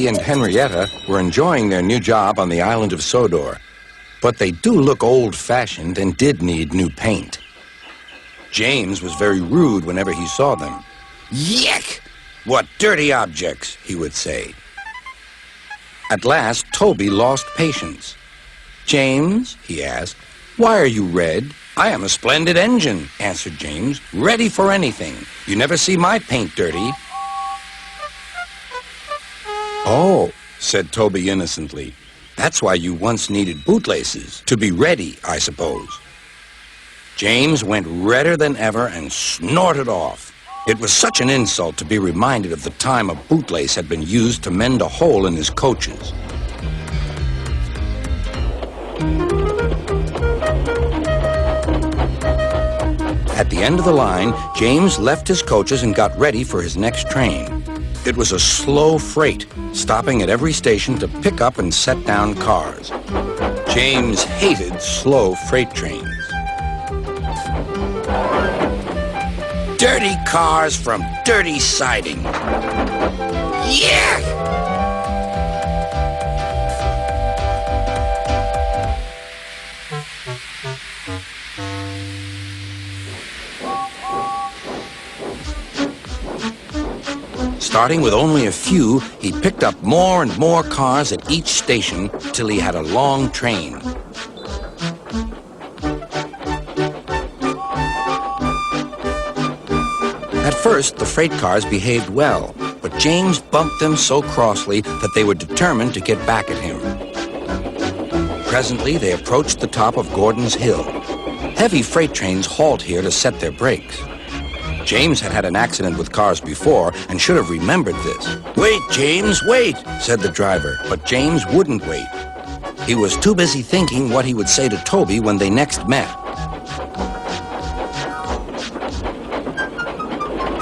Toby and Henrietta were enjoying their new job on the island of Sodor, but they do look old-fashioned and did need new paint. James was very rude whenever he saw them. "Yuck! What dirty objects," he would say. At last, Toby lost patience. "James," he asked, "why are you red?" "I am a splendid engine," answered James, "ready for anything. You never see my paint dirty." "Oh," said Toby innocently, "that's why you once needed bootlaces, to be ready, I suppose." James went redder than ever and snorted off. It was such an insult to be reminded of the time a bootlace had been used to mend a hole in his coaches. At the end of the line, James left his coaches and got ready for his next train. It was a slow freight, stopping at every station to pick up and set down cars. James hated slow freight trains. Dirty cars from dirty siding. Yeah! Starting with only a few, he picked up more and more cars at each station till he had a long train. At first, the freight cars behaved well, but James bumped them so crossly that they were determined to get back at him. Presently, they approached the top of Gordon's Hill. Heavy freight trains halt here to set their brakes. James had had an accident with cars before and should have remembered this. "Wait, James, wait," said the driver, but James wouldn't wait. He was too busy thinking what he would say to Toby when they next met.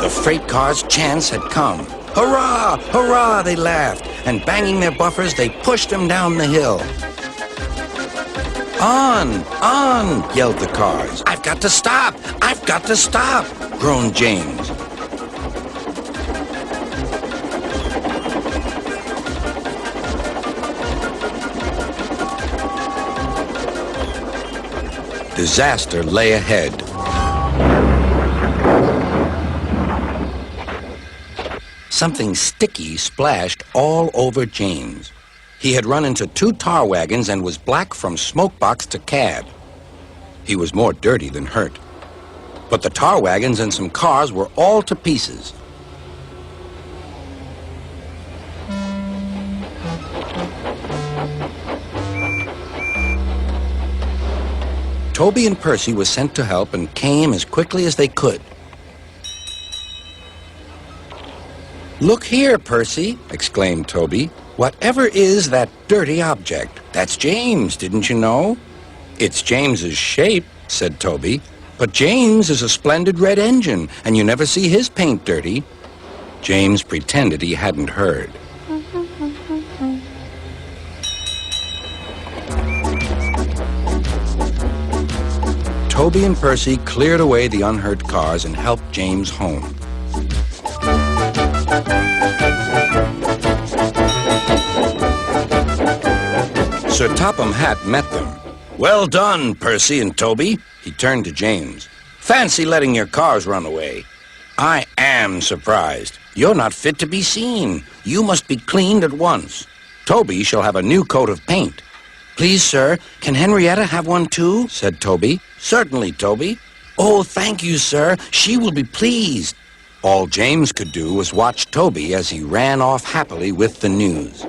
The freight car's chance had come. "Hurrah! Hurrah!" they laughed, and banging their buffers, they pushed him down the hill. "On! On!" yelled the cars. "I've got to stop! I've got to stop!" groaned James. Disaster lay ahead. Something sticky splashed all over James. He had run into 2 tar wagons and was black from smokebox to cab. He was more dirty than hurt. But the tar wagons and some cars were all to pieces. Toby and Percy were sent to help and came as quickly as they could. "Look here, Percy," exclaimed Toby. "Whatever is that dirty object? That's James, didn't you know?" "It's James's shape," said Toby. "But James is a splendid red engine, and you never see his paint dirty." James pretended he hadn't heard. Toby and Percy cleared away the unhurt cars and helped James home. Sir Topham Hatt met them. "Well done, Percy and Toby," he turned to James. "Fancy letting your cars run away. I am surprised. You're not fit to be seen. You must be cleaned at once. Toby shall have a new coat of paint." "Please, sir, can Henrietta have one too?" said Toby. "Certainly, Toby." "Oh, thank you, sir. She will be pleased." All James could do was watch Toby as he ran off happily with the news.